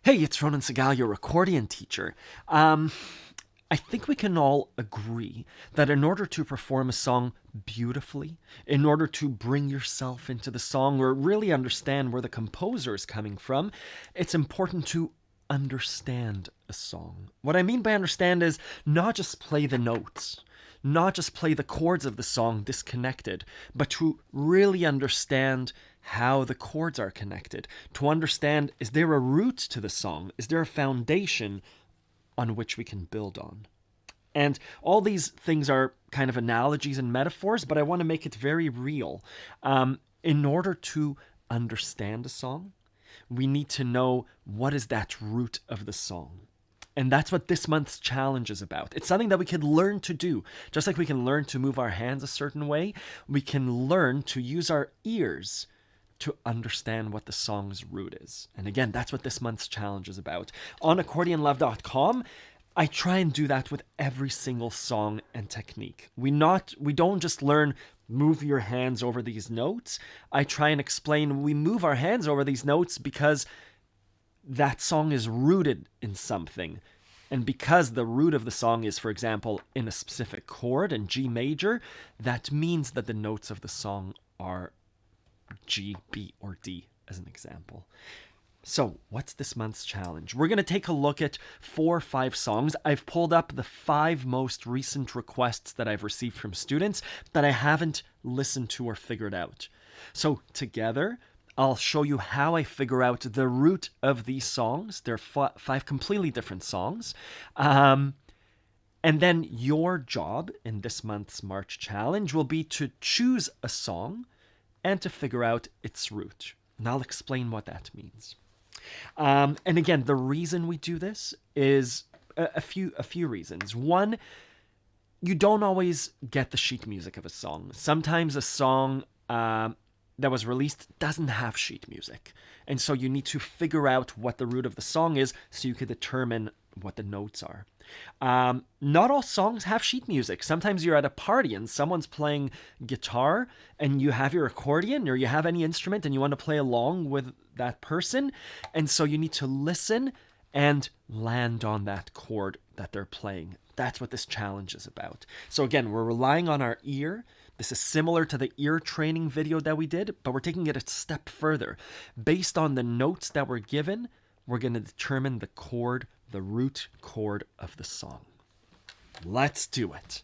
Hey, it's Ronan Segal, your accordion teacher. I think we can all agree that in order to perform a song beautifully, in order to bring yourself into the song or really understand where the composer is coming from, it's important to understand a song. What I mean by understand is not just play the notes, not just play the chords of the song disconnected, but to really understand how the chords are connected. To understand, is there a root to the song? Is there a foundation on which we can build on? And all these things are kind of analogies and metaphors, but I want to make it very real. In order to understand a song, we need to know what is that root of the song. And that's what this month's challenge is about. It's something that we can learn to do. Just like we can learn to move our hands a certain way, we can learn to use our ears to understand what the song's root is. And again, that's what this month's challenge is about. On accordionlove.com, I try and do that with every single song and technique. We don't just learn move your hands over these notes. I try and explain we move our hands over these notes because that song is rooted in something. And because the root of the song is, for example, in a specific chord in G major, that means that the notes of the song are G, B, or D, as an example. So, what's this month's challenge? We're going to take a look at 4 or 5 songs. I've pulled up the 5 most recent requests that I've received from students that I haven't listened to or figured out. So, together, I'll show you how I figure out the root of these songs. They're 5 completely different songs. And then your job in this month's March challenge will be to choose a song and to figure out its root. And I'll explain what that means. And again, the reason we do this is a few reasons. One, you don't always get the sheet music of a song. Sometimes a song that was released doesn't have sheet music. And so you need to figure out what the root of the song is so you can determine what the notes are. Not all songs have sheet music. Sometimes you're at a party and someone's playing guitar and you have your accordion or you have any instrument and you want to play along with that person. And so you need to listen and land on that chord that they're playing. That's what this challenge is about. So again, we're relying on our ear. This is similar to the ear training video that we did, but we're taking it a step further. Based on the notes that we're given, we're going to determine the chord, the root chord of the song. Let's do it.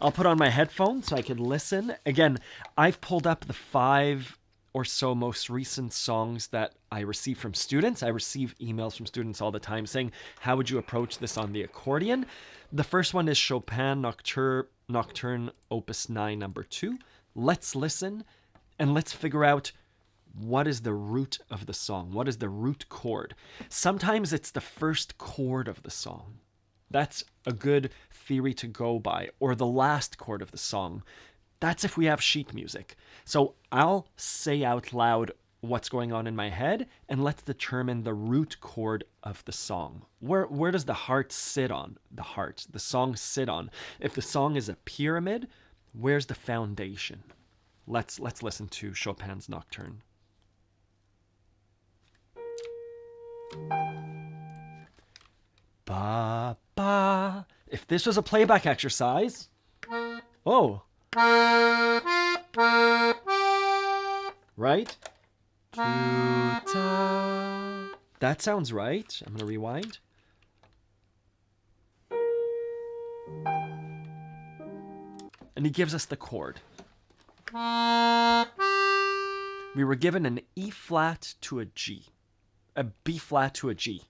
I'll put on my headphones so I can listen. Again, I've pulled up the 5 or so most recent songs that I receive from students. I receive emails from students all the time saying, how would you approach this on the accordion? The first one is Chopin Nocturne Opus 9 number 2. Let's listen and let's figure out what is the root of the song. What is the root chord? Sometimes it's the first chord of the song. That's a good theory to go by. Or the last chord of the song. That's if we have sheet music. So I'll say out loud what's going on in my head, and let's determine the root chord of the song. Where does the heart sit on? The song sit on. If the song is a pyramid, where's the foundation? Let's listen to Chopin's Nocturne. Ba ba. If this was a playback exercise, oh. Right? Tuta. That sounds right. I'm going to rewind. And he gives us the chord. We were given an E flat to a G. A B flat to a G.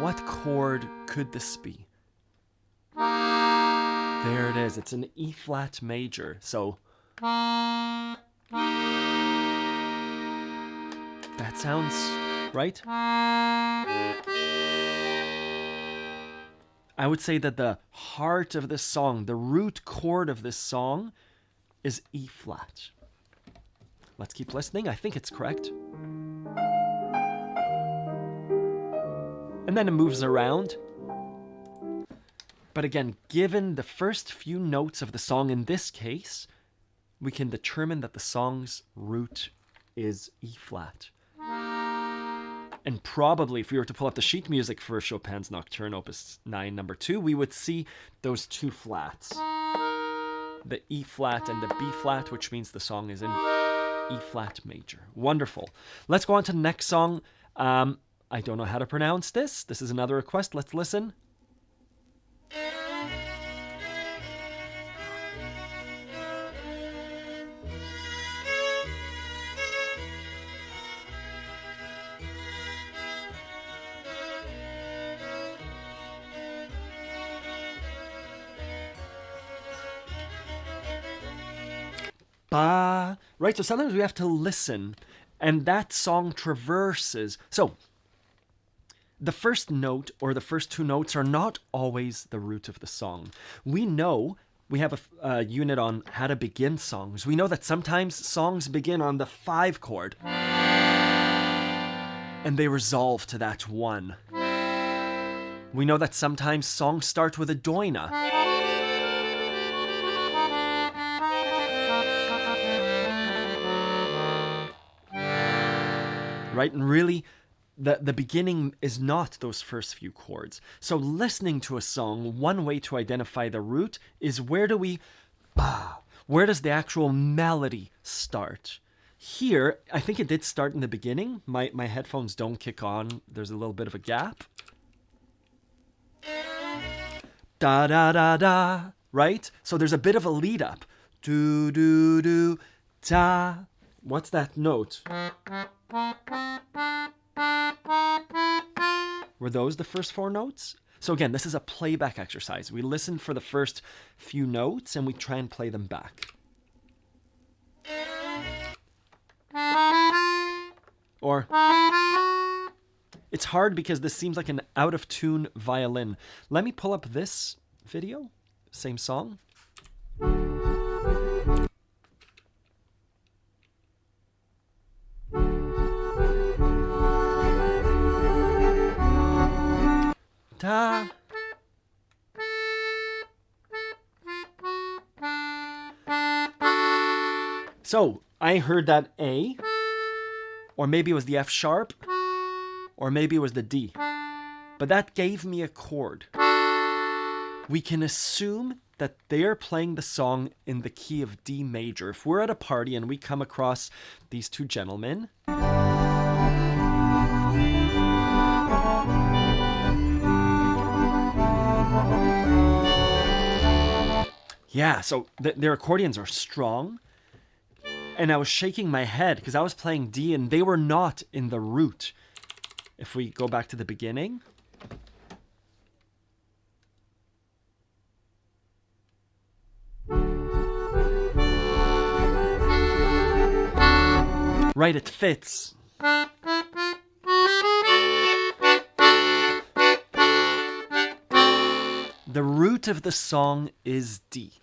What chord could this be? There it is. It's an E flat major. So that sounds right. I would say that the heart of this song, the root chord of this song, is E flat. Let's keep listening. I think it's correct. And then it moves around. But again, given the first few notes of the song in this case, we can determine that the song's root is E flat. And probably if we were to pull up the sheet music for Chopin's Nocturne Opus 9 number 2, we would see those two flats. The E flat and the B flat, which means the song is in E flat major. Wonderful. Let's go on to the next song. I don't know how to pronounce this. This is another request. Let's listen. Ba. Right, so sometimes we have to listen, and that song traverses. So the first note or the first two notes are not always the root of the song. We know, we have a unit on how to begin songs. We know that sometimes songs begin on the 5 chord, and they resolve to that 1. We know that sometimes songs start with a doina. Right? And really, the beginning is not those first few chords. So listening to a song, one way to identify the root is where does the actual melody start? Here, I think it did start in the beginning. My headphones don't kick on. There's a little bit of a gap. Da da da da, right? So there's a bit of a lead up. Do do do da. What's that note? Were those the first 4 notes? So again, this is a playback exercise. We listen for the first few notes and we try and play them back. Or it's hard because this seems like an out of tune violin. Let me pull up this video, same song. Da. So I heard that A, or maybe it was the F sharp, or maybe it was the D, but that gave me a chord. We can assume that they're playing the song in the key of D major. If we're at a party and we come across these two gentlemen, yeah, so their accordions are strong. And I was shaking my head because I was playing D and they were not in the root. If we go back to the beginning. Right, it fits. The root of the song is D.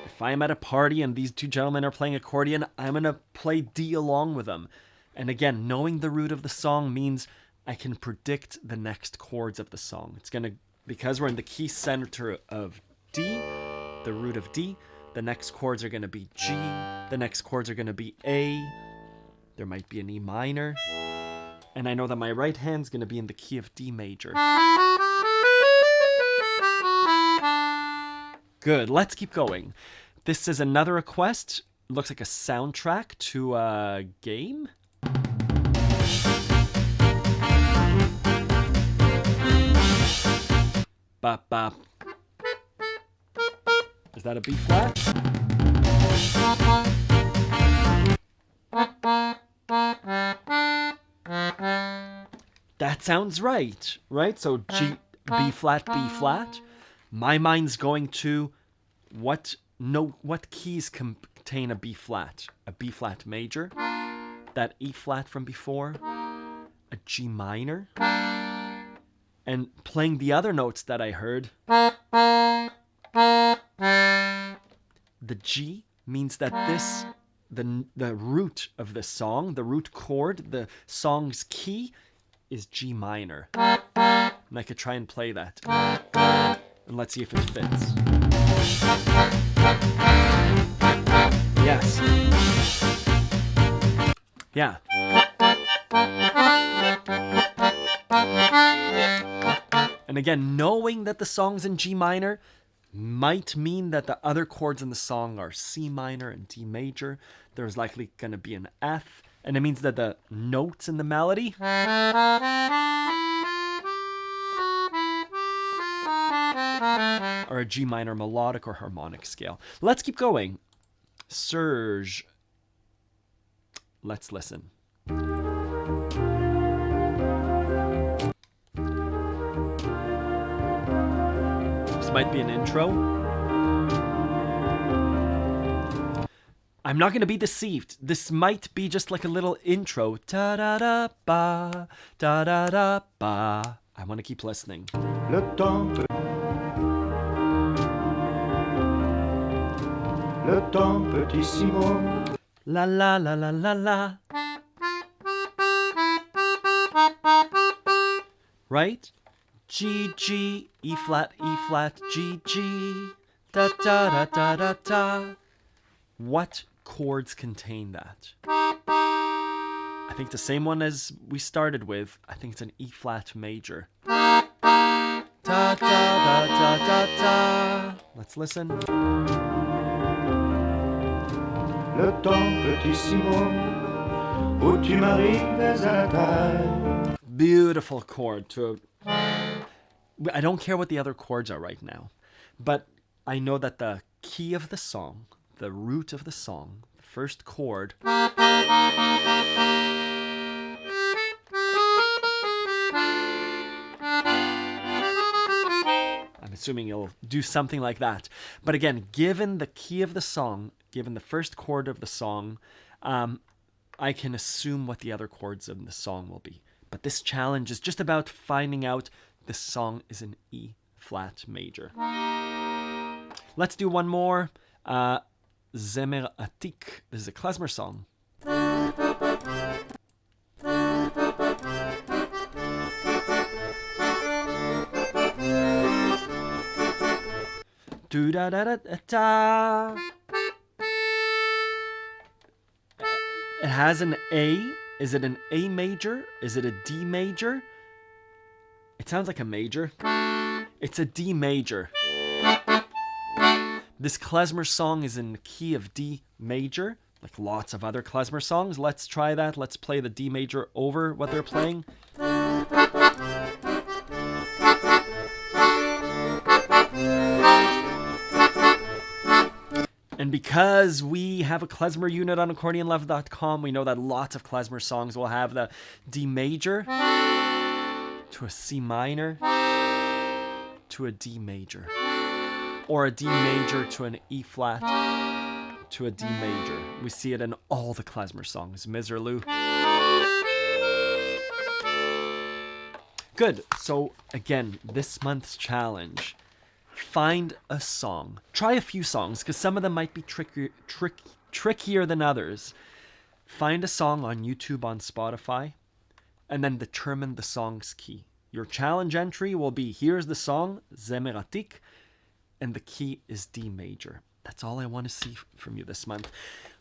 If I'm at a party and these two gentlemen are playing accordion, I'm going to play D along with them. And again, knowing the root of the song means I can predict the next chords of the song. It's going to, because we're in the key center of D, the root of D, the next chords are going to be G, the next chords are going to be A, there might be an E minor, and I know that my right hand's going to be in the key of D major. Good, let's keep going. This is another request. Looks like a soundtrack to a game. Bop, bop. Is that a B flat? That sounds right, right? So G, B flat, B flat. My mind's going to what keys contain a B flat? A B flat major, that E flat from before, a G minor, and playing the other notes that I heard. The G means that the root of the song, the root chord, the song's key is G minor. And I could try and play that. And let's see if it fits. Yes. Yeah. again, knowing that the song's in G minor might mean that the other chords in the song are C minor and D major. There's likely going to be an F, and it means that the notes in the melody are a G minor melodic or harmonic scale. Let's keep going. Serge. Let's listen. This might be an intro. I'm not going to be deceived. This might be just like a little intro. Da da da ba, da da da ba. I want to keep listening. Le temps petit Simon. La la la la la la. Right? G, G, E flat, G, G. Da da da da da da. What chords contain that? I think the same one as we started with. I think it's an E flat major. Da da da da da da. Let's listen. Le temps petit Simon, où tu m'arrives à la taille. Beautiful chord to I don't care what the other chords are right now, but I know that the key of the song, the root of the song, the first chord I'm assuming you'll do something like that. But again, given the key of the song, given the first chord of the song, I can assume what the other chords in the song will be. But this challenge is just about finding out this song is an E flat major. Let's do one more. Zemer Atik. This is a klezmer song. Do da da da da da. It has an A. Is it an A major? Is it a D major? It sounds like a major. It's a D major. This klezmer song is in the key of D major, like lots of other klezmer songs. Let's try that. Let's play the D major over what they're playing. And because we have a klezmer unit on accordionlove.com, we know that lots of klezmer songs will have the D major to a C minor to a D major, or a D major to an E flat to a D major. We see it in all the klezmer songs. Miserlou. Good. So again, this month's challenge. Find a song. Try a few songs, because some of them might be trickier than others. Find a song on YouTube, on Spotify, and then determine the song's key. Your challenge entry will be, here's the song, Zemer Atik, and the key is D major. That's all I want to see from you this month.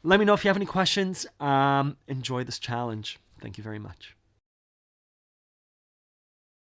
Let me know if you have any questions. Enjoy this challenge. Thank you very much.